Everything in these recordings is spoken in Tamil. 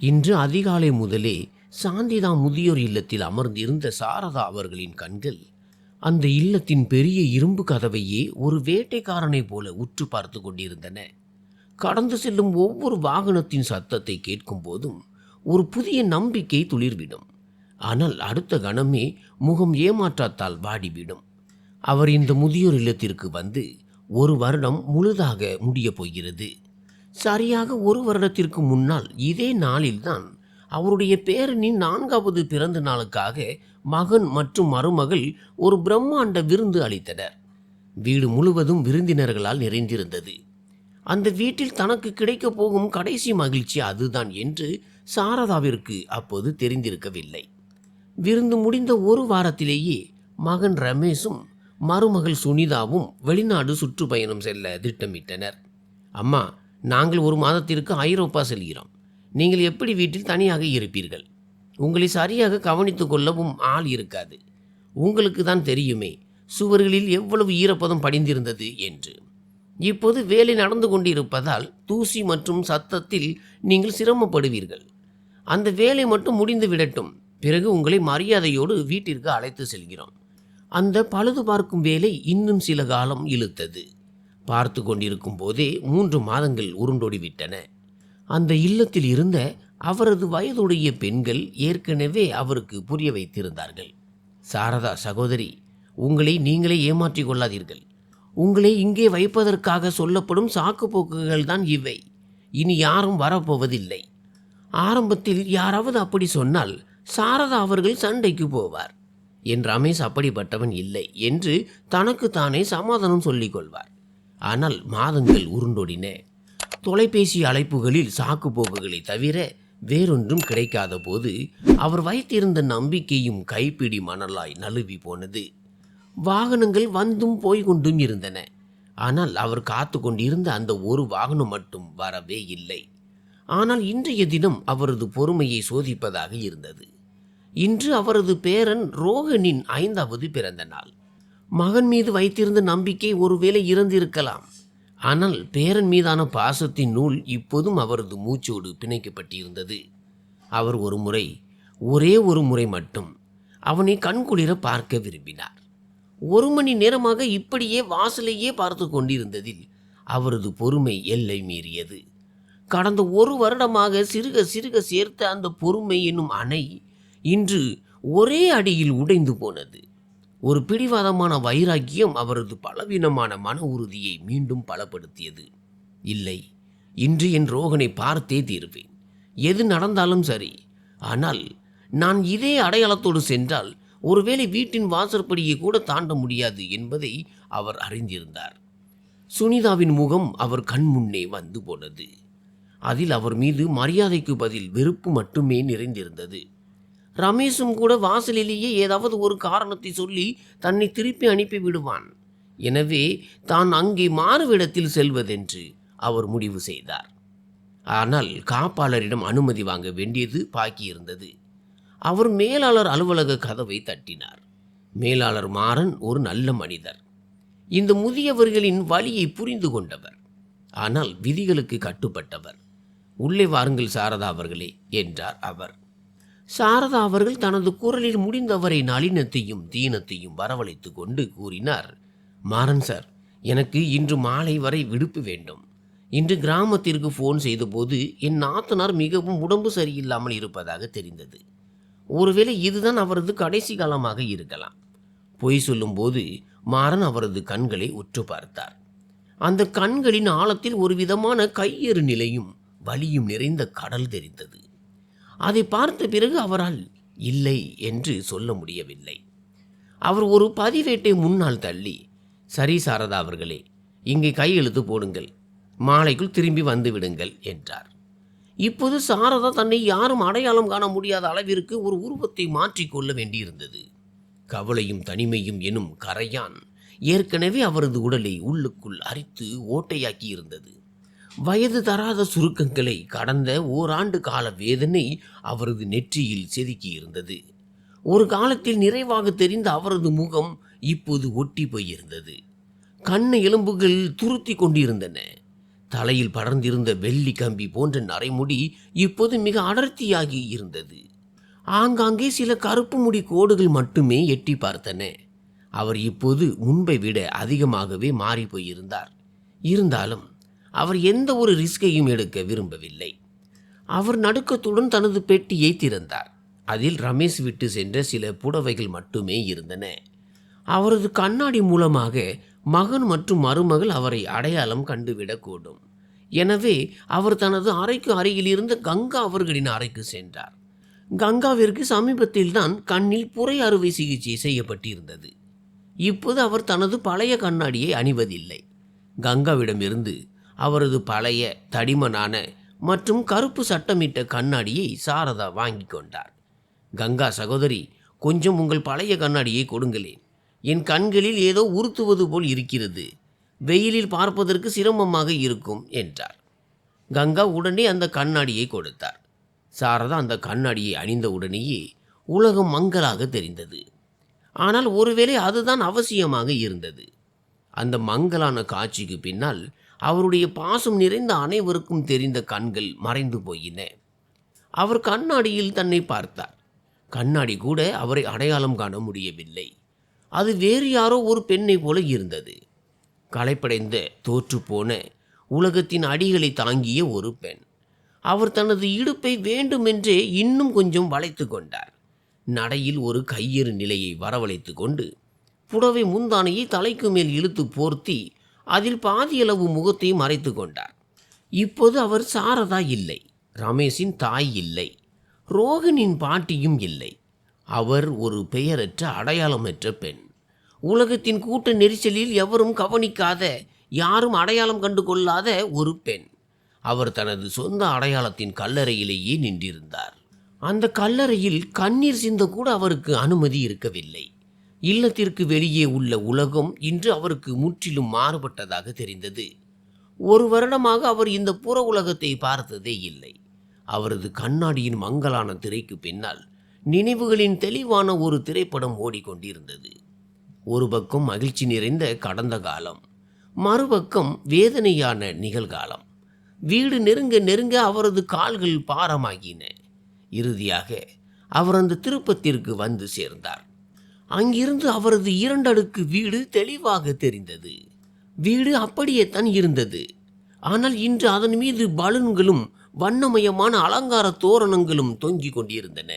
இன்று அதிகாலை முதலே சாந்திதா முதியோர் இல்லத்தில் அமர்ந்திருந்த சாரதா அவர்களின் கண்கள் அந்த இல்லத்தின் பெரிய இரும்பு கதவையே ஒரு வேட்டைக்காரனைப் போல உற்று பார்த்து கொண்டிருந்தன. கடந்து செல்லும் ஒவ்வொரு வாகனத்தின் சத்தத்தை கேட்கும் போதும் ஒரு புதிய நம்பிக்கை துளிர்விடும். ஆனால் அடுத்த கணமே முகம் ஏமாற்றத்தால் வாடிவிடும். அவர் இந்த முதியோர் இல்லத்திற்கு வந்து 1 வருடம் முழுதாக முடியப் போகிறது. சரியாக 1 வருடத்திற்கு முன்னால் இதே நாளில்தான் அவருடைய பேரனின் 4வது பிறந்த நாளுக்காக மகன் மற்றும் மருமகள் ஒரு பிரம்மாண்ட விருந்து அளித்தனர். வீடு முழுவதும் விருந்தினர்களால் நிறைந்திருந்தது. அந்த வீட்டில் தனக்கு கிடைக்கப் போகும் கடைசி மகிழ்ச்சி அதுதான் என்று சாரதாவிற்கு அப்போது தெரிந்திருக்கவில்லை. விருந்து முடிந்த 1 வாரத்திலேயே மகன் ரமேஷும் மருமகள் சுனிதாவும் வெளிநாடு சுற்றுப்பயணம் செல்ல திட்டமிட்டனர். அம்மா, நாங்கள் 1 மாதத்திற்கு ஐரோப்பா செல்கிறோம். நீங்கள் எப்படி வீட்டில் தனியாக இருப்பீர்கள்? உங்களை சரியாக கவனித்து கொள்ளவும் ஆள் இருக்காது. உங்களுக்கு தான் தெரியுமே சுவர்களில் எவ்வளவு ஈரப்பதம் படிந்திருந்தது என்று. இப்போது வேலை நடந்து கொண்டிருப்பதால் தூசி மற்றும் சத்தத்தில் நீங்கள் சிரமப்படுவீர்கள். அந்த வேலை மட்டும் முடிந்து விடட்டும். பிறகு உங்களை மரியாதையோடு வீட்டிற்கு அழைத்து செல்கிறோம். அந்த பழுது பார்க்கும் வேலை இன்னும் சில காலம் இழுத்தது. பார்த்து கொண்டிருக்கும் போதே 3 மாதங்கள் உருண்டோடிவிட்டன. அந்த இல்லத்தில் இருந்த அவரது வயதுடைய பெண்கள் ஏற்கனவே அவருக்கு புரிய வைத்திருந்தார்கள். சாரதா சகோதரி, உங்களை நீங்களே ஏமாற்றிக் கொள்ளாதீர்கள். உங்களை இங்கே வைப்பதற்காக சொல்லப்படும் சாக்கு போக்குகள் தான் இவை. இனி யாரும் வரப்போவதில்லை. ஆரம்பத்தில் யாராவது அப்படி சொன்னால் சாரதா அவர்கள் சண்டைக்கு போவார். என் ரமேஷ் அப்படிப்பட்டவன் இல்லை என்று தனக்கு தானே சமாதானம் சொல்லிக் கொள்வார். ஆனால் மாதங்கள் உருண்டோடின. தொலைபேசி அழைப்புகளில் சாக்கு போக்குகளை தவிர வேறொன்றும் கிடைக்காத போது அவர் வைத்திருந்த நம்பிக்கையும் கைப்பிடி மணலாய் நழுவி போனது. வாகனங்கள் வந்தும் போய்கொண்டும் இருந்தன. ஆனால் அவர் காத்து கொண்டிருந்த அந்த 1 வாகனம் மட்டும் வரவே இல்லை. ஆனால் இன்றைய தினம் அவரது பொறுமையை சோதிப்பதாக இருந்தது. இன்று அவரது பேரன் ரோஹனின் 5வது பிறந்த நாள். மகன் மீது வைத்திருந்த நம்பிக்கை ஒருவேளை இறந்திருக்கலாம். ஆனால் பேரன் மீதான பாசத்தின் நூல் இப்போதும் அவரது மூச்சோடு பிணைக்கப்பட்டிருந்தது. அவர் ஒரே ஒரு முறை மட்டும் அவனை கண்குளிர பார்க்க விரும்பினார். 1 மணி நேரமாக இப்படியே வாசலையே பார்த்து கொண்டிருந்ததில் அவரது பொறுமை எல்லை மீறியது. கடந்த 1 வருடமாக சிறுக சிறுக சேர்த்த அந்த பொறுமை என்னும் அணை இன்று ஒரே அடியில் உடைந்து போனது. ஒரு பிடிவாதமான வைராக்கியம் அவரது பலவீனமான மன உறுதியை மீண்டும் பலப்படுத்தியது. இல்லை, இன்று என் ரோகனை பார்த்தே தீர்வேன். எது நடந்தாலும் சரி. ஆனால் நான் இதே அடையாளத்தோடு சென்றால் ஒருவேளை வீட்டின் வாசற்படியை கூட தாண்ட முடியாது என்பதை அவர் அறிந்திருந்தார். சுனிதாவின் முகம் அவர் கண் முன்னே வந்து போனது. அதில் அவர் மீது மரியாதைக்கு பதில் வெறுப்பு மட்டுமே நிறைந்திருந்தது. ரமேஷும் கூட வாசலிலேயே ஏதாவது ஒரு காரணத்தை சொல்லி தன்னை திருப்பி அனுப்பி விடுவான். எனவே தான் அங்கே மாறுவிடத்தில் செல்வதென்று அவர் முடிவு செய்தார். ஆனால் காப்பாளரிடம் அனுமதி வாங்க வேண்டியது பாக்கியிருந்தது. அவர் மேலாளர் அலுவலக கதவை தட்டினார். மேலாளர் மாறன் ஒரு நல்ல மனிதர். இந்த முதியவர்களின் வலியை புரிந்து கொண்டவர். ஆனால் விதிகளுக்கு கட்டுப்பட்டவர். உள்ளே வாருங்கள் சாரதா அவர்களே என்றார் அவர். சாரதா அவர்கள் தனது குரலில் முடிந்தவரை நளினத்தையும் தீனத்தையும் வரவழைத்து கொண்டு கூறினார். மாறன் சார், எனக்கு இன்று மாலை வரை விடுப்பு வேண்டும். இன்று கிராமத்திற்கு ஃபோன் செய்தபோது என் நாத்தனார் மிகவும் உடம்பு சரியில்லாமல் இருப்பதாக தெரிந்தது. ஒருவேளை இதுதான் அவரது கடைசி காலமாக இருக்கலாம். பொய் சொல்லும்போது மாறன் அவரது கண்களை உற்று பார்த்தார். அந்த கண்களின் ஆழத்தில் ஒரு விதமான கையெறு நிலையும் வலியும் நிறைந்த கடல் தெரிந்தது. அதை பார்த்த பிறகு அவரால் இல்லை என்று சொல்ல முடியவில்லை. அவர் ஒரு பதிவேட்டை முன்னால் தள்ளி, சரி சாரதா அவர்களே, இங்கே கையெழுத்து போடுங்கள், மாலைக்குள் திரும்பி வந்து விடுங்கள் என்றார். இப்போது சாரதா தன்னை யாரும் அடையாளம் காண முடியாத அளவிற்கு ஒரு உருவத்தை மாற்றிக்கொள்ள வேண்டியிருந்தது. கவலையும் தனிமையும் எனும் கரையான் ஏற்கனவே அவரது உடலை உள்ளுக்குள் அரித்து ஓட்டையாக்கி இருந்தது. வயது தராத சுருக்கங்களை கடந்த 1 ஆண்டு கால வேதனை அவரது நெற்றியில் செதுக்கி இருந்தது. ஒரு காலத்தில் நிறைவாக தெரிந்த அவரது முகம் இப்போது ஒட்டி போயிருந்தது. கண்ண எலும்புகள் துருத்தி கொண்டிருந்தன. தலையில் படர்ந்திருந்த வெள்ளி கம்பி போன்ற நரைமுடி இப்போது மிக அடர்த்தியாகி இருந்தது. ஆங்காங்கே சில கருப்பு முடி கோடுகள் மட்டுமே எட்டி பார்த்தன. அவர் இப்போது முன்பை விட அதிகமாகவே மாறி போயிருந்தார். இருந்தாலும் அவர் எந்த ஒரு ரிஸ்கையும் எடுக்க விரும்பவில்லை. அவர் நடுக்கத்துடன் தனது பெட்டியை திறந்தார். அதில் ரமேஷ் விட்டு சென்ற சில புடவைகள் மட்டுமே இருந்தன. அவரது கண்ணாடி மூலமாக மகன் மற்றும் மருமகள் அவரை அடையாளம் கண்டுவிடக்கூடும். எனவே அவர் தனது அறைக்கு அருகில் இருந்த கங்கா அவர்களின் அறைக்கு சென்றார். கங்காவிற்கு சமீபத்தில் தான் கண்ணில் புரை அறுவை சிகிச்சை செய்யப்பட்டிருந்தது. இப்போது அவர் தனது பழைய கண்ணாடியை அணிவதில்லை. கங்காவிடமிருந்து அவரது பழைய தடிமனான மற்றும் கருப்பு சட்டமிட்ட கண்ணாடியை சாரதா வாங்கி கொண்டார். கங்கா சகோதரி, கொஞ்சம் உங்கள் பழைய கண்ணாடியை கொடுங்களேன். என் கண்களில் ஏதோ உறுத்துவது போல் இருக்கிறது. வெயிலில் பார்ப்பதற்கு சிரமமாக இருக்கும் என்றார். கங்கா உடனே அந்த கண்ணாடியை கொடுத்தார். சாரதா அந்த கண்ணாடியை அணிந்த உடனேயே உலகம் மங்கலாக தெரிந்தது. ஆனால் ஒருவேளை அதுதான் அவசியமாக இருந்தது. அந்த மங்கலான காட்சிக்கு பின்னால் அவருடைய பாசம் நிறைந்த அனைவருக்கும் தெரிந்த கண்கள் மறைந்து போயின. அவர் கண்ணாடியில் தன்னை பார்த்தார். கண்ணாடி கூட அவரை அடையாளம் காண முடியவில்லை. அது வேறு யாரோ ஒரு பெண்ணை போல இருந்தது. களைப்படைந்த தோற்றுப்போன உலகத்தின் அடிகளை தாங்கிய ஒரு பெண். அவர் தனது இடுப்பை வேண்டுமென்றே இன்னும் கொஞ்சம் வளைத்து கொண்டார். நடையில் ஒரு கையெறு நிலையை வரவழைத்து கொண்டு புடவை முந்தானையை தலைக்கு மேல் இழுத்து போர்த்தி அதில் பாதியளவு முகத்தை மறைத்து கொண்டார். இப்போது அவர் சாரதா இல்லை, ரமேஷின் தாய் இல்லை, ரோகனின் பாட்டியும் இல்லை. அவர் ஒரு பெயரற்ற அடையாளமற்ற பெண். உலகத்தின் கூட்ட நெரிசலில் எவரும் கவனிக்காத, யாரும் அடையாளம் கண்டு கொள்ளாத ஒரு பெண். அவர் தனது சொந்த அடையாளத்தின் கல்லறையிலேயே நின்றிருந்தார். அந்த கல்லறையில் கண்ணீர் சிந்த கூட அவருக்கு அனுமதி இருக்கவில்லை. இல்லத்திற்கு வெளியே உள்ள உலகம் இன்று அவருக்கு முற்றிலும் மாறுபட்டதாக தெரிந்தது. ஒரு வருடமாக அவர் இந்த புற உலகத்தை பார்த்ததே இல்லை. அவரது கண்ணாடியின் மங்கலான திரைக்கு பின்னால் நினைவுகளின் தெளிவான ஒரு திரைப்படம் ஓடிக்கொண்டிருந்தது. ஒரு பக்கம் மகிழ்ச்சி நிறைந்த கடந்த காலம், மறுபக்கம் வேதனையான நிகழ்காலம். வீடு நெருங்க நெருங்க அவரது கால்கள் பாரமாகின. இறுதியாக அவர் அந்த திருப்பத்திற்கு வந்து சேர்ந்தார். அங்கிருந்து அவரது 2 அடுக்கு வீடு தெளிவாக தெரிந்தது. வீடு அப்படியே தான் இருந்தது. ஆனால் இன்று அதன் மீது பலூன்களும் வண்ணமயமான அலங்கார தோரணங்களும் தொங்கிக் கொண்டிருந்தன.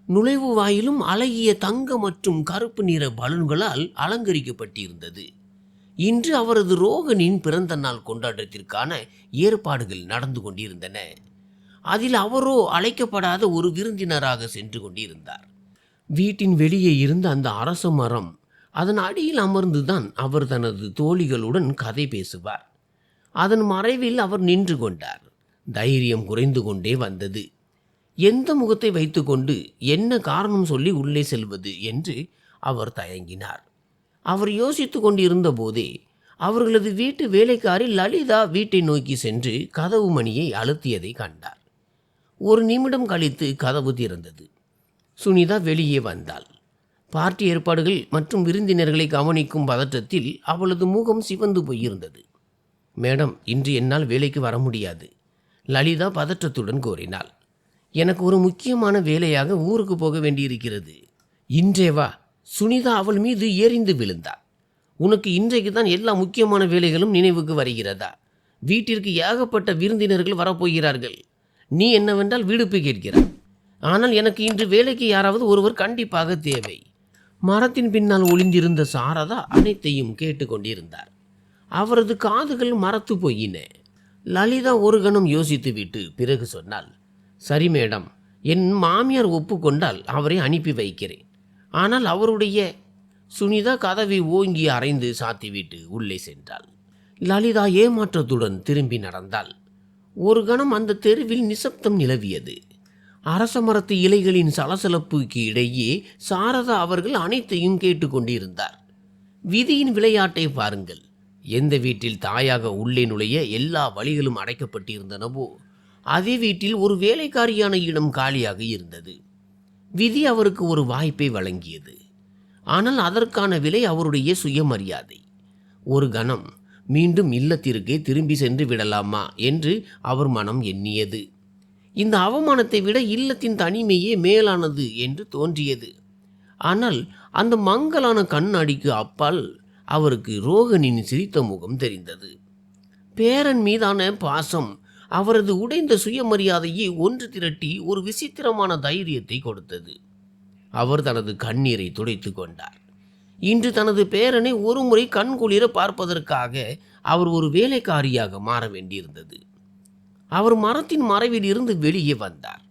நுழைவு வாயிலும் அழகிய தங்க மற்றும் கருப்பு நிற பலூன்களால் அலங்கரிக்கப்பட்டிருந்தது. இன்று அவரது ரோகனின் பிறந்த நாள் கொண்டாட்டத்திற்கான ஏற்பாடுகள் நடந்து கொண்டிருந்தன. அதில் அவரோ அழைக்கப்படாத ஒரு விருந்தினராக சென்று கொண்டிருந்தார். வீட்டின் வெளியே இருந்த அந்த அரச மரம், அதன் அடியில் அமர்ந்துதான் அவர் தனது தோழிகளுடன் கதை பேசுவார். அதன் மறைவில் அவர் நின்று கொண்டார். தைரியம் குறைந்து கொண்டே வந்தது. எந்த முகத்தை வைத்துக்கொண்டு என்ன காரணம் சொல்லி உள்ளே செல்வது என்று அவர் தயங்கினார். அவர் யோசித்து கொண்டிருந்த போதே அவர்களது வீட்டு வேலைக்காரி லலிதா வீட்டை நோக்கி சென்று கதவு மணியை அழுத்தியதை கண்டார். ஒரு நிமிடம் கழித்து கதவு திறந்தது. சுனிதா வெளியே வந்தாள். பார்ட்டி ஏற்பாடுகள் மற்றும் விருந்தினர்களை கவனிக்கும் பதற்றத்தில் அவளது முகம் சிவந்து போயிருந்தது. மேடம், இன்று என்னால் வேலைக்கு வர முடியாது, லலிதா பதற்றத்துடன் கோரினாள். எனக்கு ஒரு முக்கியமான வேலையாக ஊருக்கு போக வேண்டியிருக்கிறது. இன்றே வா. சுனிதா அவள் மீது எரிந்து விழுந்தாள். உனக்கு இன்றைக்கு தான் எல்லா முக்கியமான வேலைகளும் நினைவுக்கு வருகிறதா? வீட்டிற்கு ஏகப்பட்ட விருந்தினர்கள் வரப்போகிறார்கள். நீ என்னவென்றால் விடுப்பு கேட்கிறாய். ஆனால் எனக்கு இன்று வேலைக்கு யாராவது ஒருவர் கண்டிப்பாக தேவை. மரத்தின் பின்னால் ஒளிந்திருந்த சாரதா அனைத்தையும் கேட்டுக்கொண்டிருந்தார். அவரது காதுகள் மரத்து போயின. லலிதா ஒரு கணம் யோசித்துவிட்டு பிறகு சொன்னாள், சரி மேடம், என் மாமியார் ஒப்புக்கொண்டால் அவரை அனுப்பி வைக்கிறேன். ஆனால் அவருடைய... சுனிதா கதவை ஓங்கி அரைந்து சாத்திவிட்டு உள்ளே சென்றாள். லலிதா ஏமாற்றத்துடன் திரும்பி நடந்தாள். ஒரு கணம் அந்த தெருவில் நிசப்தம் நிலவியது. அரச மரத்து இலைகளின் சலசலப்புக்கு இடையே சாரதா அவர்கள் அனைத்தையும் கேட்டுக்கொண்டிருந்தார். விதியின் விளையாட்டை பாருங்கள். எந்த வீட்டில் தாயாக உள்ளே நுழைய எல்லா வழிகளும் அடைக்கப்பட்டிருந்தனவோ அதே வீட்டில் ஒரு வேலைக்காரியான இடம் காலியாக இருந்தது. விதி அவருக்கு ஒரு வாய்ப்பை வழங்கியது. ஆனால் அதற்கான விலை அவருடைய சுயமரியாதை. ஒரு கணம் மீண்டும் இல்லத்திற்கே திரும்பி சென்று விடலாமா என்று அவர் மனம் எண்ணியது. இந்த அவமானத்தை விட இல்லத்தின் தனிமையே மேலானது என்று தோன்றியது. ஆனால் அந்த மங்கலான கண்ணாடிக்கு அப்பால் அவருக்கு ரோகனின் சிரித்த முகம் தெரிந்தது. பேரன் மீதான பாசம் அவரது உடைந்த சுயமரியாதையை ஒன்று திரட்டி ஒரு விசித்திரமான தைரியத்தை கொடுத்தது. அவர் தனது கண்ணீரை துடைத்து கொண்டார். இன்று தனது பேரனை ஒருமுறை கண்குளிர பார்ப்பதற்காக அவர் ஒரு வேலைக்காரியாக மாற வேண்டியிருந்தது. அவர் மரத்தின் மறைவில் இருந்து வெளியே வந்தார்.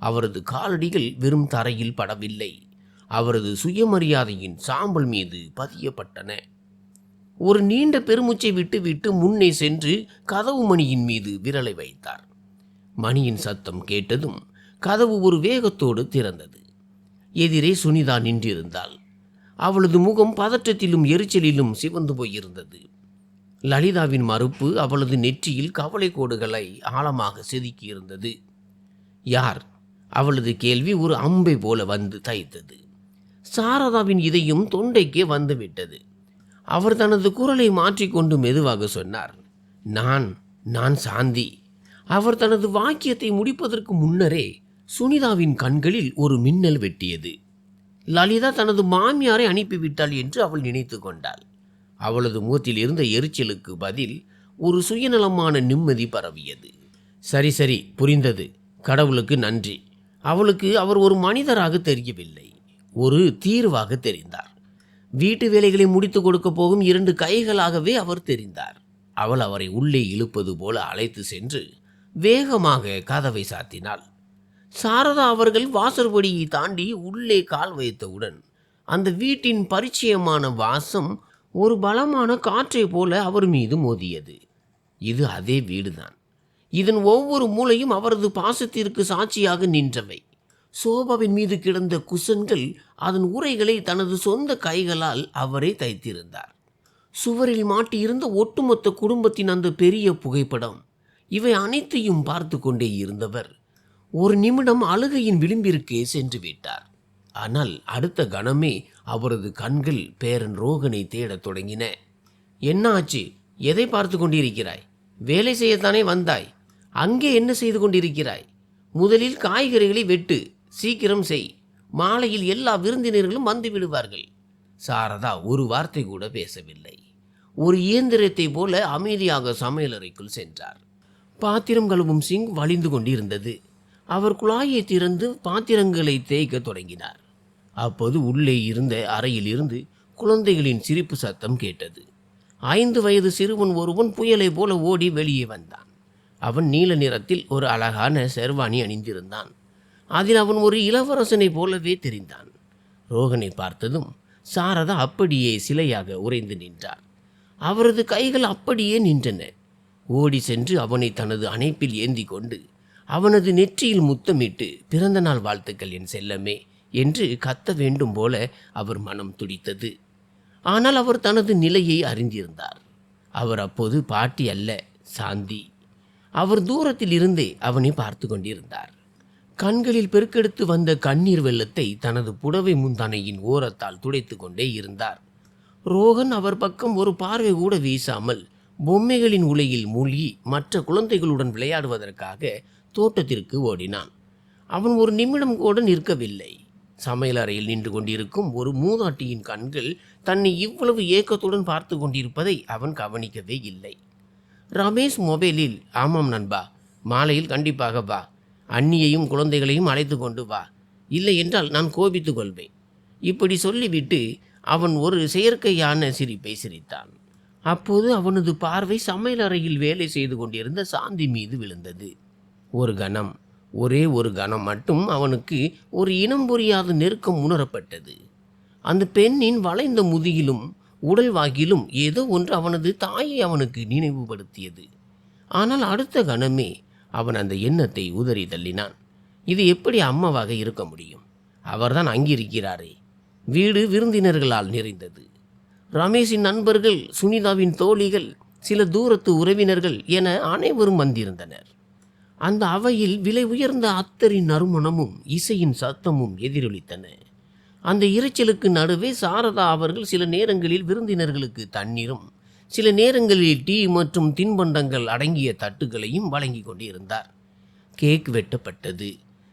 அவரது காலடிகள் வெறும் தரையில் படவில்லை, அவரது சுயமரியாதையின் சாம்பல் மீது பதியப்பட்டன. ஒரு நீண்ட பெருமூச்சை விட்டு முன்னே சென்று கதவு மணியின் மீது விரலை வைத்தார். மணியின் சத்தம் கேட்டதும் கதவு ஒரு வேகத்தோடு திறந்தது. எதிரே சுனிதா நின்றிருந்தாள். அவளது முகம் பதற்றத்திலும் எரிச்சலிலும் சிவந்து போயிருந்தது. லலிதாவின் மறுப்பு அவளது நெற்றியில் கவலை கோடுகளை ஆழமாக செதுக்கியிருந்தது. யார்? அவளது கேள்வி ஒரு அம்பை போல வந்து தைத்தது. சாரதாவின் இதயம் தொண்டைக்கே வந்துவிட்டது. அவர் தனது குரலை மாற்றிக்கொண்டு மெதுவாக சொன்னார், நான் சாந்தி. அவர் தனது வாக்கியத்தை முடிப்பதற்கு முன்னரே சுனிதாவின் கண்களில் ஒரு மின்னல் வெட்டியது. லலிதா தனது மாமியாரை அனுப்பிவிட்டாள் என்று அவள் நினைத்து கொண்டாள். அவளது முகத்தில் இருந்த எரிச்சலுக்கு பதில் ஒரு சுயநலமான நிம்மதி பரவியது. சரி, புரிந்தது. கடவுளுக்கு நன்றி. அவளுக்கு அவர் ஒரு மனிதராக தெரியவில்லை, ஒரு தீர்வாக தெரிந்தார். வீட்டு வேலைகளை முடித்து கொடுக்க போகும் 2 கைகளாகவே அவர் தெரிந்தார். அவள் அவரை உள்ளே இழுப்பது போல அழைத்து சென்று வேகமாக கதவை சாத்தினாள். சாரதா அவர்கள் வாசற்படியை தாண்டி உள்ளே கால் வைத்தவுடன் அந்த வீட்டின் பரிச்சயமான வாசம் ஒரு பலமான காற்றை போல அவர் மீது மோதியது. இது அதே வீடுதான். இதன் ஒவ்வொரு மூலையும் அவரது பாசத்திற்கு சாட்சியாக நின்றவை. சோபாவின் மீது கிடந்த குஷன்கள், அதன் உரைகளை தனது சொந்த கைகளால் அவரே தைத்திருந்தார். சுவரில் மாட்டியிருந்த ஒட்டுமொத்த குடும்பத்தின் அந்த பெரிய புகைப்படம், இவை அனைத்தையும் பார்த்து கொண்டே இருந்தவர் ஒரு நிமிடம் அழுகையின் விளிம்பிற்கே சென்று விட்டார். ஆனால் அடுத்த கணமே அவரது கண்கள் பேரன் ரோகனை தேடத் தொடங்கின. என்ன ஆச்சு? எதை பார்த்து கொண்டிருக்கிறாய்? வேலை செய்யத்தானே வந்தாய். அங்கே என்ன செய்து கொண்டிருக்கிறாய்? முதலில் காய்கறிகளை வெட்டு, சீக்கிரம் செய். மாலையில் எல்லா விருந்தினர்களும் வந்து விடுவார்கள். சாரதா ஒரு வார்த்தை கூட பேசவில்லை. ஒரு இயந்திரத்தை போல அமைதியாக சமையலறைக்குள் சென்றார். பாத்திரம் கழுவும் சிங் வழிந்து கொண்டிருந்தது. அவர் குழாயை திறந்து பாத்திரங்களை தேய்க்க தொடங்கினார். அப்போது உள்ளே இருந்த அறையில் இருந்து குழந்தைகளின் சிரிப்பு சத்தம் கேட்டது. 5 வயது சிறுவன் ஒருவன் புயலை போல ஓடி வெளியே வந்தான். அவன் நீல நிறத்தில் ஒரு அழகான ஷெர்வானி அணிந்திருந்தான். அதில் அவன் ஒரு இளவரசனை போலவே தெரிந்தான். ரோகனை பார்த்ததும் சாரதா அப்படியே சிலையாக உறைந்து நின்றார். அவரது கைகள் அப்படியே நின்றன. ஓடி சென்று அவனை தனது அணைப்பில் ஏந்தி கொண்டு அவனது நெற்றியில் முத்தமிட்டு, பிறந்த நாள் வாழ்த்துக்கள் என் செல்லமே என்று கத்த வேண்டும் போல அவர் மனம் துடித்தது. ஆனால் அவர் தனது நிலையை அறிந்திருந்தார். அவர் அப்போது பாட்டி அல்ல, சாந்தி. அவர் தூரத்தில் இருந்தே அவனை பார்த்து கொண்டிருந்தார். கண்களில் பெருக்கெடுத்து வந்த கண்ணீர் வெள்ளத்தை தனது புடவை முந்தானையின் ஓரத்தால் துடைத்து கொண்டே இருந்தார். ரோகன் அவர் பக்கம் ஒரு பார்வை கூட வீசாமல் பொம்மைகளின் உலையில் மூழ்கி மற்ற குழந்தைகளுடன் விளையாடுவதற்காக தோட்டத்திற்கு ஓடினான். அவன் ஒரு நிமிடம் கூட நிற்கவில்லை. சமையலறையில் நின்று கொண்டிருக்கும் ஒரு மூதாட்டியின் கண்கள் தன்னை இவ்வளவு ஏக்கத்துடன் பார்த்து கொண்டிருப்பதை அவன் கவனிக்கவே இல்லை. ரமேஷ் மொபைலில், ஆமாம் நண்பா, மாலையில் கண்டிப்பாக வா. அண்ணியையும் குழந்தைகளையும் அழைத்து கொண்டு வா. இல்லை என்றால் நான் கோபித்து கொள்வேன். இப்படி சொல்லிவிட்டு அவன் ஒரு செயற்கையான சிரிப்பை சிரித்தான். அப்போது அவனது பார்வை சமையலறையில் வேலை செய்து கொண்டிருந்த சாந்தி மீது விழுந்தது. ஒரு கணம், ஒரே ஒரு கணம் மட்டும் அவனுக்கு ஒரு இனம் புரியாத நெருக்கம் உணரப்பட்டது. அந்த பெண்ணின் வளைந்த முதுகிலும் உடல் வாக்கிலும் ஏதோ ஒன்று அவனது தாயை அவனுக்கு நினைவுபடுத்தியது. ஆனால் அடுத்த கணமே அவன் அந்த எண்ணத்தை உதறி தள்ளினான். இது எப்படி அம்மாவாக இருக்க முடியும்? அவர்தான் அங்கிருக்கிறாரே. வீடு விருந்தினர்களால் நிறைந்தது. ரமேஷின் நண்பர்கள், சுனிதாவின் தோழிகள், சில தூரத்து உறவினர்கள் என அனைவரும் வந்திருந்தனர். அந்த அவையில் விலை உயர்ந்த அத்தரின் நறுமணமும் இசையின் சத்தமும் எதிரொலித்தன. அந்த இரைச்சலுக்கு நடுவே சாரதா அவர்கள் சில நேரங்களில் விருந்தினர்களுக்கு தண்ணீரும் சில நேரங்களில் டீ மற்றும் தின்பண்டங்கள் அடங்கிய தட்டுகளையும் வழங்கி கொண்டிருந்தார். கேக் வெட்டப்பட்டது.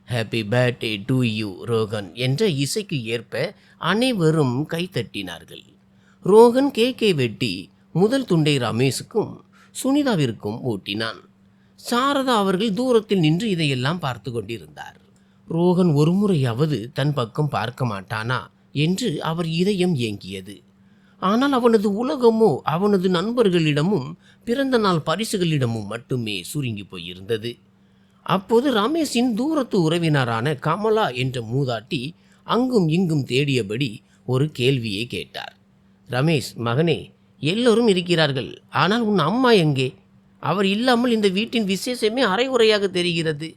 Happy birthday to you Rohan என்ற இசைக்கு ஏற்ப அனைவரும் கைத்தட்டினார்கள். ரோகன் கேக்கை வெட்டி முதல் துண்டை ரமேஷுக்கும் சுனிதாவிற்கும் ஊட்டினான். சாரதா அவர்கள் தூரத்தில் நின்று இதையெல்லாம் பார்த்து கொண்டிருந்தார். ரோகன் ஒரு முறையாவது தன் பக்கம் பார்க்க மாட்டானா என்று அவர் இதயம் ஏங்கியது. ஆனால் அவனது உலகமோ அவனது நண்பர்களிடமும் பிறந்த நாள் பரிசுகளிடமும் மட்டுமே சுருங்கி போயிருந்தது. அப்போது ரமேஷின் தூரத்து உறவினரான கமலா என்ற மூதாட்டி அங்கும் இங்கும் தேடியபடி ஒரு கேள்வியை கேட்டார். ரமேஷ், மகனே, எல்லோரும் இருக்கிறார்கள், ஆனால் உன் அம்மா எங்கே? அவர் இல்லாமல் இந்த வீட்டின் விசேஷமே அரைகுறையாக தெரிகிறது.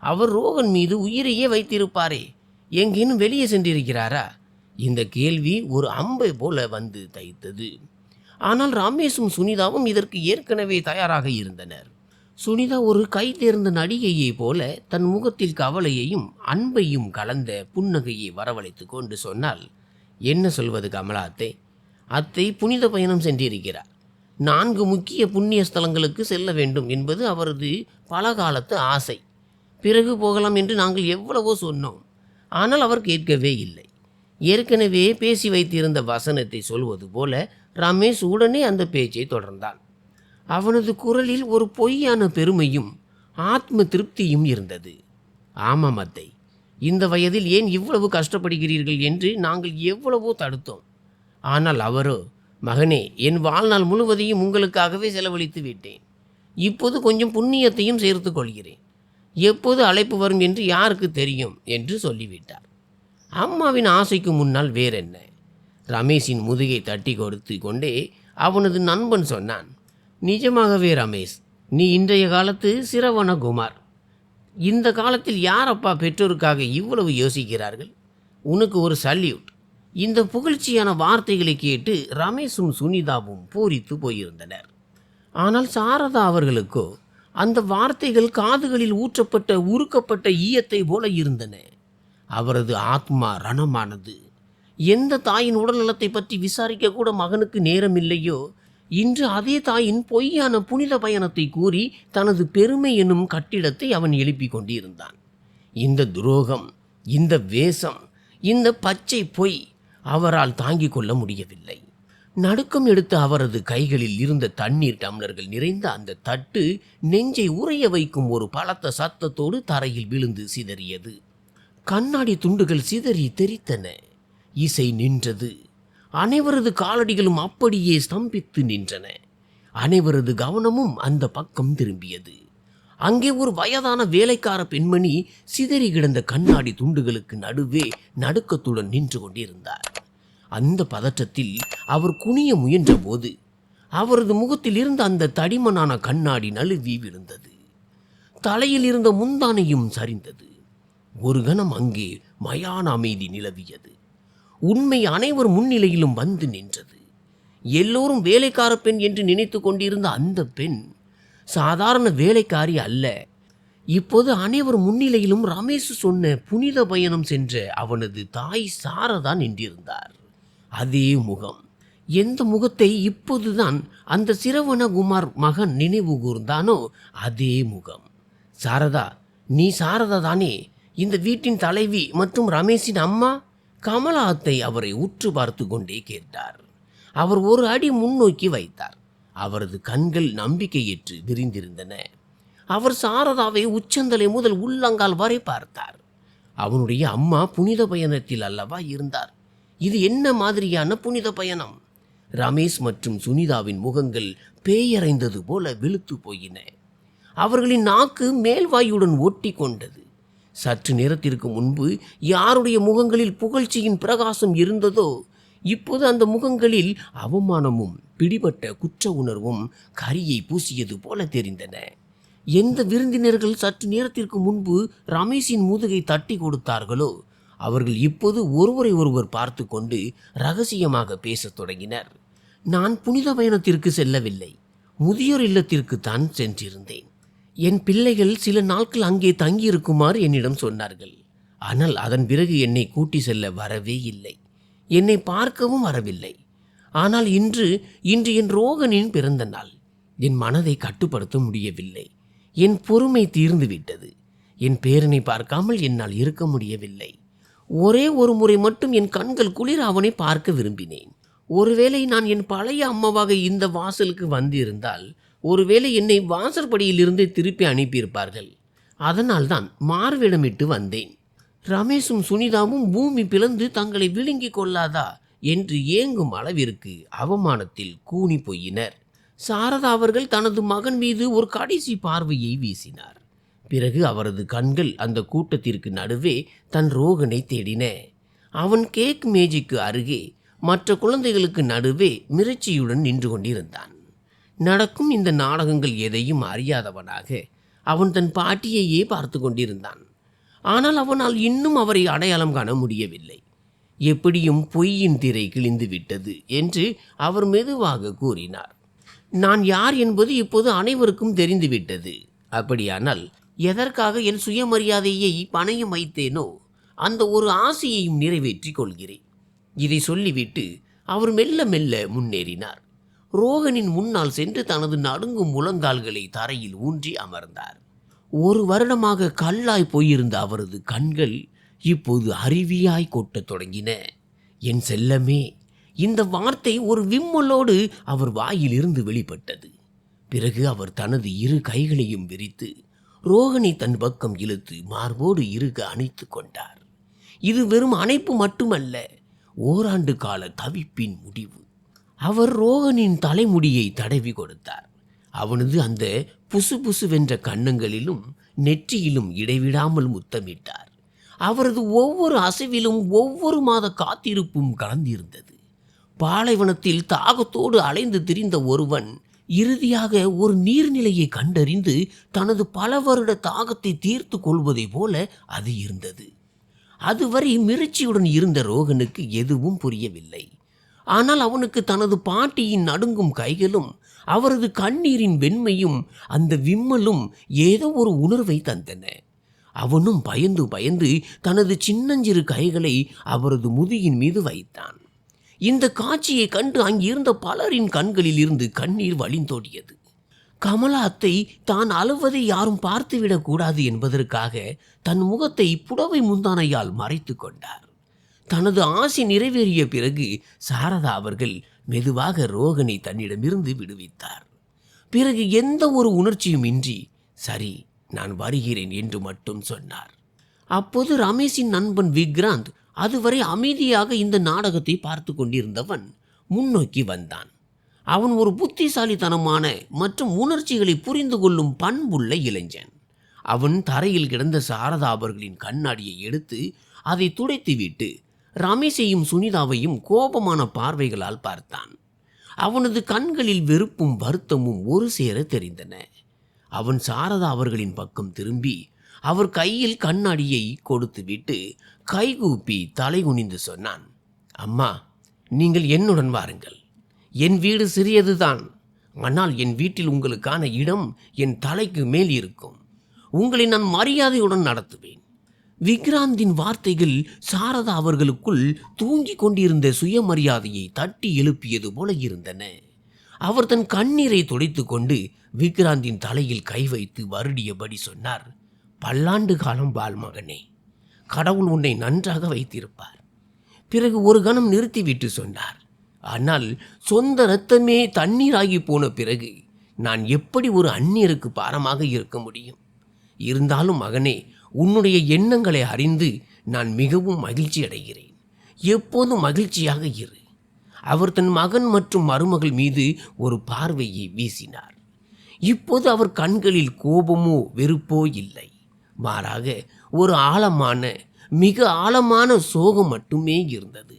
அவர் ரோகன் மீது உயிரையே வைத்திருப்பாரே, எங்கேனும் வெளியே சென்றிருக்கிறாரா? இந்த கேள்வி ஒரு அம்பை போல வந்து தைத்தது. ஆனால் ரமேஷும் சுனிதாவும் இதற்கு ஏற்கனவே தயாராக இருந்தனர். சுனிதா ஒரு கை தேர்ந்த நடிகையை போல தன் முகத்தில் கவலையையும் அன்பையும் கலந்த புன்னகையை வரவழைத்து கொண்டு சொன்னால், என்ன சொல்வது கமலா அத்தை? அத்தை புனித பயணம் சென்றிருக்கிறார். 4 முக்கிய புண்ணிய ஸ்தலங்களுக்கு செல்ல வேண்டும் என்பது அவரது பலகாலத்து ஆசை. பிறகு போகலாம் என்று நாங்கள் எவ்வளவோ சொன்னோம். ஆனால் அவர் கேட்கவே இல்லை. ஏற்கனவே பேசி வைத்திருந்த வசனத்தை சொல்வது போல ரமேஷ் உடனே அந்த பேச்சை தொடர்ந்தான். அவனது குரலில் ஒரு பொய்யான பெருமையும் ஆத்ம திருப்தியும் இருந்தது. ஆமாம் அத்தை, இந்த வயதில் ஏன் இவ்வளவு கஷ்டப்படுகிறீர்கள் என்று நாங்கள் எவ்வளவோ தடுத்தோம். ஆனால் அவரோ, மகனே, என் வாழ்நாள் முழுவதையும் உங்களுக்காகவே செலவழித்து விட்டேன். இப்போது கொஞ்சம் புண்ணியத்தையும் சேர்த்து கொள்கிறேன். எப்போது அழைப்பு வரும் என்று யாருக்கு தெரியும் என்று சொல்லிவிட்டார். அம்மாவின் ஆசைக்கு முன்னால் வேறென்ன? ரமேஷின் முதுகை தட்டி கொடுத்து கொண்டே அவனது நண்பன் சொன்னான், நிஜமாகவே ரமேஷ், நீ இன்றைய காலத்து சிரவணகுமார். இந்த காலத்தில் யாரப்பா பெற்றோருக்காக இவ்வளவு யோசிக்கிறார்கள்? உனக்கு ஒரு சல்யூட். இந்த புகழ்ச்சியான வார்த்தைகளை கேட்டு ரமேஷும் சுனிதாவும் பூரித்து போயிருந்தனர். ஆனால் சாரதா அவர்களுக்கோ அந்த வார்த்தைகள் காதுகளில் ஊற்றப்பட்ட உருக்கப்பட்ட ஈயத்தை போல இருந்தன. அவரது ஆத்மா ரணமானது. எந்த தாயின் உடல்நலத்தை பற்றி விசாரிக்க கூட மகனுக்கு நேரம் இல்லையோ, இன்று அதே தாயின் பொய்யான புனித பயணத்தை கூறி தனது பெருமை என்னும் கட்டிடத்தை அவன் எழுப்பிக் கொண்டிருந்தான். இந்த துரோகம், இந்த வேஷம், இந்த பச்சை பொய் அவரால் தாங்கிக் கொள்ள முடியவில்லை. நடுக்கம் எடுத்த அவரது கைகளில் இருந்த தண்ணீர் டம்ளர்கள் நிறைந்த அந்த தட்டு நெஞ்சை உறைய வைக்கும் ஒரு பலத்த சத்தத்தோடு தரையில் விழுந்து சிதறியது. கண்ணாடி துண்டுகள் சிதறி தெரித்தன. இசை நின்றது. அனைவரது காலடிகளும் அப்படியே ஸ்தம்பித்து நின்றன. அனைவரது கவனமும் அந்த பக்கம் திரும்பியது. அங்கே ஒரு வயதான வேலைக்கார பெண்மணி சிதறி கிடந்த கண்ணாடி துண்டுகளுக்கு நடுவே நடுக்கத்துடன் நின்று கொண்டிருந்தார். அந்த பதற்றத்தில் அவர் குனிய முயன்ற போது அவரது முகத்தில் இருந்த அந்த தடிமனான கண்ணாடி நழுவி விழுந்தது. தலையில் இருந்த முந்தானையும் சரிந்தது. ஒரு கணம் அங்கே மயான அமைதி நிலவியது. உண்மை அனைவர் முன்னிலையிலும் வந்து நின்றது. எல்லோரும் வேலைக்கார பெண் என்று நினைத்து கொண்டிருந்த அந்த பெண் சாதாரண வேலைக்காரி அல்ல. இப்போது அனைவர் முன்னிலையிலும் ரமேஷ் சொன்ன புனித பயணம் சென்ற அவனது தாய் சாரதா நின்றிருந்தார். அதே முகம். எந்த முகத்தை இப்போதுதான் அந்த சிரவணகுமார் மகன் நினைவு கூர்ந்தானோ அதே முகம். சாரதா, நீ சாரதா தானே, இந்த வீட்டின் தலைவி மற்றும் ரமேஷின் அம்மா? கமலா அத்தை அவரை உற்று பார்த்து கொண்டே கேட்டார். அவர் ஒரு அடி முன்னோக்கி வைத்தார். அவரது கண்கள் நம்பிக்கையற்று விரிந்திருந்தன. அவர் சாரதாவை உச்சந்தலை முதல் உள்ளங்கால் வரை பார்த்தார். அவனுடைய அம்மா புனித பயணத்தில் அல்லவா இருந்தார். இது என்ன மாதிரியான புனித பயணம்? ரமேஷ் மற்றும் சுனிதாவின் முகங்கள் பேயறைந்தது போல வெளுத்து போயின. அவர்களின் நாக்கு மேல்வாயுடன் ஒட்டி கொண்டது. சற்று நேரத்திற்கு முன்பு யாருடைய முகங்களில் புகழ்ச்சியின் பிரகாசம் இருந்ததோ, இப்போது அந்த முகங்களில் அவமானமும் பிடிபட்ட குற்ற உணர்வும் கரியை பூசியது போல தெரிந்தன. எந்த விருந்தினர்கள் சற்று நேரத்திற்கு முன்பு ரமேஷின் முதுகை தட்டி கொடுத்தார்களோ, அவர்கள் இப்போது ஒருவரை ஒருவர் பார்த்து கொண்டு ரகசியமாக பேசத் தொடங்கினர். நான் புனித பயணத்திற்கு செல்லவில்லை, முதியோர் இல்லத்திற்கு தான் சென்றிருந்தேன். என் பிள்ளைகள் சில நாட்கள் அங்கே தங்கியிருக்குமாறு என்னிடம் சொன்னார்கள். ஆனால் அதன் பிறகு என்னை கூட்டி செல்ல வரவே இல்லை. என்னை பார்க்கவும் வரவில்லை. ஆனால் இன்று என் ரோகனின் பிறந்த நாள். என் மனதை கட்டுப்படுத்த முடியவில்லை. என் பொறுமை தீர்ந்து விட்டது. என் பேரனை பார்க்காமல் என்னால் இருக்க முடியவில்லை. ஒரே ஒரு முறை மட்டும் என் கண்கள் குளிர அவனை பார்க்க விரும்பினேன். ஒருவேளை நான் என் பழைய அம்மாவாக இந்த வாசலுக்கு வந்திருந்தால், ஒருவேளை என்னை வாசற்படியிலிருந்து திருப்பி அனுப்பியிருப்பார்கள். அதனால்தான் மார்வேடமிட்டு வந்தேன். ரமேஷும் சுனிதாவும் பூமி பிளந்து தங்களை விழுங்கிக் கொள்ளாதா என்று ஏங்கும் அளவிற்கு அவமானத்தில் கூனி போயினர். சாரதா அவர்கள் தனது மகன் மீது ஒரு கடைசி பார்வையை வீசினார். பிறகு அவரது கண்கள் அந்த கூட்டத்திற்கு நடுவே தன் ரோகனை தேடின. அவன் கேக் மேஜைக்கு அருகே மற்ற குழந்தைகளுக்கு நடுவே மிரட்சியுடன் நின்று கொண்டிருந்தான். நடக்கும் இந்த நாடகங்கள் எதையும் அறியாதவனாக அவன் தன் பாட்டியையே பார்த்து கொண்டிருந்தான். ஆனால் அவனால் இன்னும் அவரை அடையாளம் காண முடியவில்லை. எப்படியும் பொய்யின் திரை கிழிந்து விட்டது என்று அவர் மெதுவாக கூறினார். நான் யார் என்பது இப்போது அனைவருக்கும் தெரிந்துவிட்டது. அப்படியானால் எதற்காக என் சுயமரியாதையை பணயம் வைத்தேனோ அந்த ஒரு ஆசையையும் நிறைவேற்றிக் கொள்கிறேன். இதை சொல்லிவிட்டு அவர் மெல்ல மெல்ல முன்னேறினார். ரோகனின் முன்னால் சென்று தனது நடுங்கும் முழங்கால்களை தரையில் ஊன்றி அமர்ந்தார். 1 வருடமாக கல்லாய் போயிருந்த அவரது கண்கள் இப்போது அருவியாய் கொட்டத் தொடங்கின. என் செல்லமே, இந்த வார்த்தை ஒரு விம்மலோடு அவர் வாயிலிருந்து வெளிப்பட்டது. பிறகு அவர் தனது 2 கைகளையும் விரித்து ரோகனை தன் பக்கம் இழுத்து மார்போடு இறுக அணைத்து கொண்டார். இது வெறும் அணைப்பு மட்டுமல்ல, ஓராண்டு கால தவிப்பின் முடிவு. அவர் ரோகனின் தலைமுடியை தடவி கொடுத்தார். அவனது அந்த புசுபுசுவென்ற கன்னங்களிலும் நெற்றியிலும் இடைவிடாமல் முத்தமிட்டார். அவரது ஒவ்வொரு அசைவிலும் ஒவ்வொரு மாத காத்திருப்பும் கலந்திருந்தது. பாலைவனத்தில் தாகத்தோடு அலைந்து திரிந்த ஒருவன் இறுதியாக ஒரு நீர்நிலையை கண்டறிந்து தனது பல வருட தாகத்தை தீர்த்து கொள்வதை போல அது இருந்தது. அதுவரை மிரட்சியுடன் இருந்த ரோகனுக்கு எதுவும் புரியவில்லை. ஆனால் அவனுக்கு தனது பாட்டியின் நடுங்கும் கைகளும் அவரது கண்ணீரின் வெண்மையும் அந்த விம்மலும் ஏதோ ஒரு உணர்வை தந்தன. அவனும் பயந்து பயந்து தனது சின்னஞ்சிறு கைகளை அவரது முதுகின் மீது வைத்தான். இந்த காட்சியை கண்டு அங்கிருந்த பலரின் கண்களில் இருந்து கண்ணீர் வழிந்தோடியது. கமலா அத்தை தான் அழுவதை யாரும் பார்த்துவிடக் கூடாது என்பதற்காக தன் முகத்தை புடவை முந்தானையால் மறைத்து கொண்டார். தனது ஆசை நிறைவேறிய பிறகு சாரதா அவர்கள் மெதுவாக ரோகனை தன்னிடமிருந்து விடுவித்தார். பிறகு எந்த ஒரு உணர்ச்சியும் இன்றி, சரி, நான் வருகிறேன் என்று மட்டும் சொன்னார். அப்போது ரமேஷின் நண்பன் விக்ராந்த், அதுவரை அமைதியாக இந்த நாடகத்தை பார்த்து கொண்டிருந்தவன், முன்னோக்கி வந்தான். அவன் ஒரு புத்திசாலித்தனமான மற்றும் உணர்ச்சிகளை புரிந்து கொள்ளும் பண்புள்ள இளைஞன். அவன் தரையில் கிடந்த சாரதா அவர்களின் கண்ணாடியை எடுத்து அதை துடைத்துவிட்டு ரமேஷையும் சுனிதாவையும் கோபமான பார்வைகளால் பார்த்தான். அவனது கண்களில் வெறுப்பும் வருத்தமும் ஒரு சேர தெரிந்தன. அவன் சாரதா அவர்களின் பக்கம் திரும்பி அவர் கையில் கண்ணாடியை கொடுத்துவிட்டு கைகூப்பி தலை குனிந்து சொன்னான், அம்மா, நீங்கள் என்னுடன் வாருங்கள். என் வீடு சிறியதுதான், ஆனால் என் வீட்டில் உங்களுக்கான இடம் என் தலைக்கு மேல் இருக்கும். உங்களை நான் மரியாதையுடன் நடத்துவேன். விக்ராந்தின் வார்த்தைகள் சாரதா அவர்களுக்குள் தூங்கிக் கொண்டிருந்த சுயமரியாதையை தட்டி எழுப்பியது போல இருந்தன. அவர் தன் கண்ணீரை துடைத்து கொண்டு விக்ராந்தின் தலையில் கை வைத்து வருடியபடி சொன்னார், பல்லாண்டு காலம் வாழ் மகனே, கடவுள் உன்னை நன்றாக வைத்திருப்பார். பிறகு ஒரு கணம் நிறுத்திவிட்டு சொன்னார், ஆனால் சொந்த இரத்தமே தண்ணீராகி போன பிறகு நான் எப்படி ஒரு அந்நியருக்கு பாரமாக இருக்க முடியும்? இருந்தாலும் மகனே, உன்னுடைய எண்ணங்களை அறிந்து நான் மிகவும் மகிழ்ச்சி அடைகிறேன். எப்போதும் மகிழ்ச்சியாக இரு. அவர் தன் மகன் மற்றும் மருமகள் மீது ஒரு பார்வையை வீசினார். இப்போது அவர் கண்களில் கோபமோ வெறுப்போ இல்லை. மாறாக ஒரு ஆழமான, மிக ஆழமான சோகம் மட்டுமே இருந்தது.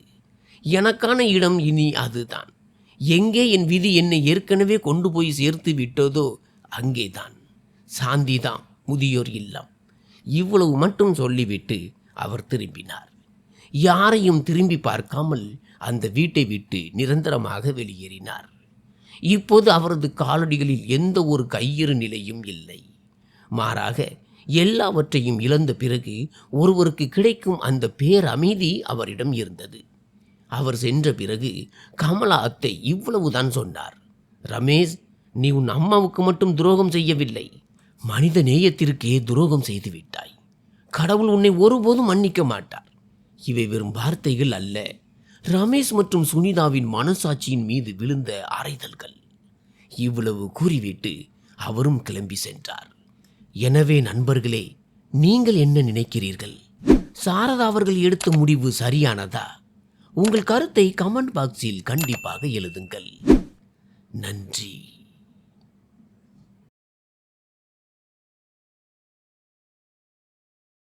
எனக்கான இடம் இனி அதுதான். எங்கே என் விதி என்னை ஏற்கனவே கொண்டு போய் சேர்த்து விட்டதோ அங்கேதான். சாந்திதான் முதியோர் இல்லம். இவ்வளவு மட்டும் சொல்லிவிட்டு அவர் திரும்பினார். யாரையும் திரும்பி பார்க்காமல் அந்த வீட்டை விட்டு நிரந்தரமாக வெளியேறினார். இப்போது அவரது காலடிகளில் எந்த ஒரு கையிறு நிலையும் இல்லை. மாறாக எல்லாவற்றையும் இழந்த பிறகு ஒருவருக்கு கிடைக்கும் அந்த பேரமைதி அவரிடம் இருந்தது. அவர் சென்ற பிறகு கமலா அத்தை இவ்வளவுதான் சொன்னார். ரமேஷ், நீ உன் அம்மாவுக்கு மட்டும் துரோகம் செய்யவில்லை, மனித நேயத்திற்கே துரோகம் செய்து விட்டாய். கடவுள் உன்னை ஒருபோதும் மன்னிக்க மாட்டார். இவை வெறும் வார்த்தைகள் அல்ல, ரமேஷ் மற்றும் சுனிதாவின் மனசாட்சியின் மீது விழுந்த அறைதல்கள். இவ்வளவு கூறிவிட்டு அவரும் கிளம்பி சென்றார். எனவே நண்பர்களே, நீங்கள் என்ன நினைக்கிறீர்கள்? சாரதா அவர்கள் எடுத்த முடிவு சரியானதா? உங்கள் கருத்தை கமெண்ட் பாக்ஸில் கண்டிப்பாக எழுதுங்கள். நன்றி.